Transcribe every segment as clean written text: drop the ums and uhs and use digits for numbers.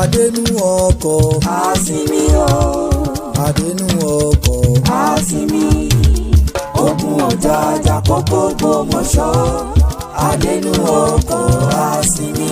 Adénú ọkọ̀ àsìmí o. Adénú ọkọ̀ àsìmí ogun ọ̀jàjà kókó gbòmọ̀ṣọ́. Adénú ọkọ̀ àsìmí.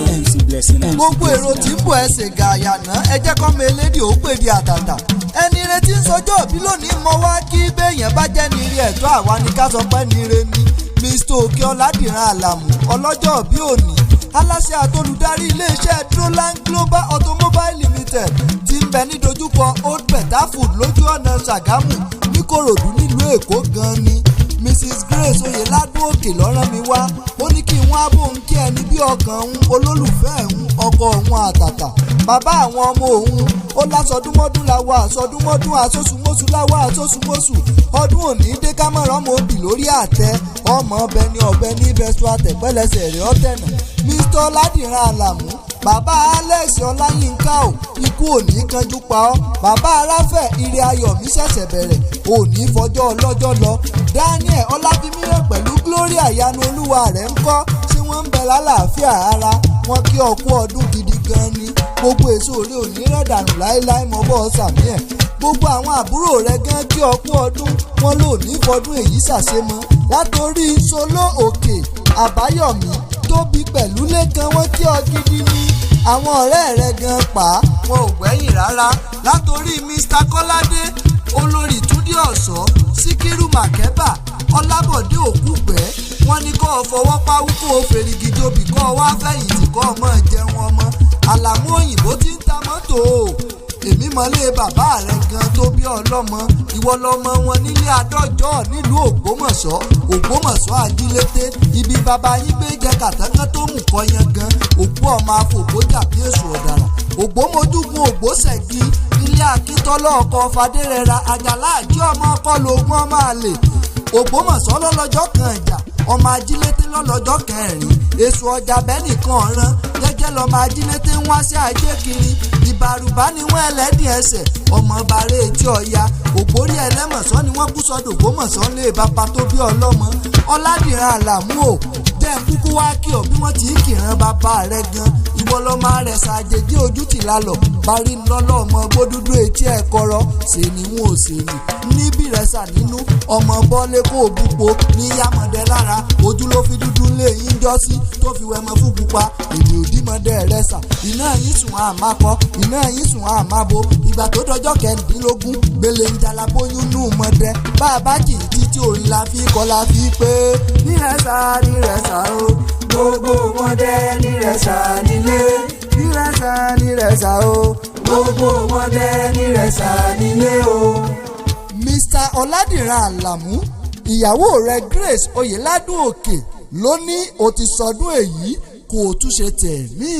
gbogbo èrò tí ń bọ̀ ẹsẹ̀ gàyànà ẹ jẹ́ kọ́ mi elédè ó pè di àtàtà ẹni retí ń sọjọ́ òbí lónìí mọ wá kí béèyàn bá jẹ́ ní ire ẹ̀tọ́ àwa ni ká sọ pé ní ire ni Mr. Òkè Ọládìran Àlàmú ọlọ́jọ́ òbí òní aláṣẹ àtolùdarí iléeṣẹ́ Droland Global Automobile Limited ti ń bẹ ní dojúkọ Old Betterfood lójú ọ̀nà Ṣàgámù níkòròdú nílùú Èkó gan ni Mrs. Grace Oyèládùn Òkè lọ́rán mi wá ó ní kí wọ́n á bóun kí ẹni bí ọkàn òun olólùfẹ́ òun ọkọ òun àtàtà bàbá àwọn ọmọ òun ó lásọdúnmọ́dún làwọ̀ àsọdúnmọ́dún àsosùmọ́sù làwọ̀ àsosùmọ́sù ọdún òní dé kámọ́ràn mọ́ òbí lórí àtẹ ọmọ ọbẹ̀ ní ọbẹ̀ ní bẹ́sù àtẹ̀pẹ́lẹsẹ̀ rẹ̀ ọ̀tẹ̀nà Mr. Ọládìran Àlàmú bàbá Alex Ọláyínká ò ikú òní kanjú pa ọ́ bàbá aráfẹ́ ire ayọ̀ mi ṣẹ̀ṣẹ̀ bẹ̀rẹ̀ òní fọjọ́ ọlọ́jọ́ lọ Daniel Ọlábímíràn pẹ̀lú Gloria ìyanu olúwa rẹ̀ ń kọ́ tí wọ́n ń bẹ lálàáfíà ara wọn kí ọkú ọdún gidi gan ni gbogbo èso òde òní rẹ̀ dànù láéláé mọ́ bọ́ sàmì ẹ̀ gbogbo àwọn àbúrò rẹ̀ gan kí ọkú ọdún wọn lò ní fọdún èyí ṣàṣemọ́ látòrí Solo Òkè Àbáyọ̀mí Tóbi pẹ̀lú Lékan wọn kí ọ gidi ni àwọn ọ̀rẹ́ rẹ̀ gan pa wọn ò gbẹ́yìn rárá látòrí Mr. Kọ́ládé olórí Túndé Ọ̀ṣọ́ Síkírù Màkẹ́bà Ọlábọ̀dé Òkúpẹ́ wọ́n ní kó o fọwọ́ páwú kó o fèrègì jobi kó o wá fẹ̀yìntì kó o mọ̀ jẹun ọmọ Àlàmú òyìnbó tí ń ta mọ́tò o èmi mọ̀lé bàbá rẹ̀ gan tó bí ọlọ́mọ ìwọ lọmọ wọn nílé Adọ́jọ́ nílùú Ògbómọ̀ṣọ́ Ajílété ibi bàbá yín gbé jẹ kàtàkàn tó mú kọ́ yẹn gan òkú ọmọ afọ̀gbọ́jà bí èso ọ̀dàrà Ògbómojúgun Ògbóṣẹ̀gì ilé Akíntọ́lọ́ ọkọ̀ Fadérẹra Àjàlá àjí ọmọ ọkọ lògùn ọmọ àlè Ògbómọ̀ṣọ́ lọ́lọ́jọ́ kan ìjà ọmọ Ajílété lọ́lọ́jọ́ kẹrin èso ọjà bẹ́ẹ̀ nìkan ọ̀ràn jẹ́jẹ́ lọ́mọ Ajílété ń wá sí ajé kiri ìbàrùbá ni wọ́n ẹlẹ́dìn ẹsẹ̀ ọmọ bàrẹ̀ etí ọ̀ya ògbórí ẹlẹ́mọ̀ṣọ́ ni wọ́n kú sọ́dọ̀ Ògbómọ̀ṣọ́ lé bàbá tó bí ọlọ́mọ Ọládìran Àlàmú ò jẹ́ kúkú wá kí ọ bí wọ́n ti kìran bàbá rẹ̀ gan ìwọ lọ́mọ rẹ̀ ṣàjèjì ojú ti lálọ̀ parí lọ́lọ́ ọmọ gbódúdú etí ẹ̀ kọ́rọ́ ṣèní wọn ò ṣèní níbí rẹ̀ ṣà nínú ọmọ bọ́lé kó o búpo ní yámọ̀dé lára ojú ló fi dúdú lé yín jọ́ sí tó fi wẹ̀mọ́ fún pupa èdè òdìmọ̀dé rẹ̀ ṣà iná yín sùn àmàkọ iná yín sùn àmàbo ìgbà tó dọjọ́ kẹrìndínlógún gbélé ń jalabóyún nù mọ́dẹ bá a bá kì í títí orí la fi kọ́ la fi pé nírẹ̀ṣà o gbogbo mọdẹ nírẹ̀ṣà nílé. nírẹ̀ṣà o gbogbo mọdẹ nírẹ̀ṣà nílé o. Mr. Ọládìran Àlàmú ìyàwó rẹ̀ Grace Oyèládùn Òkè ló ní ó ti sọdún èyí kó o tún ṣe tẹ̀mí.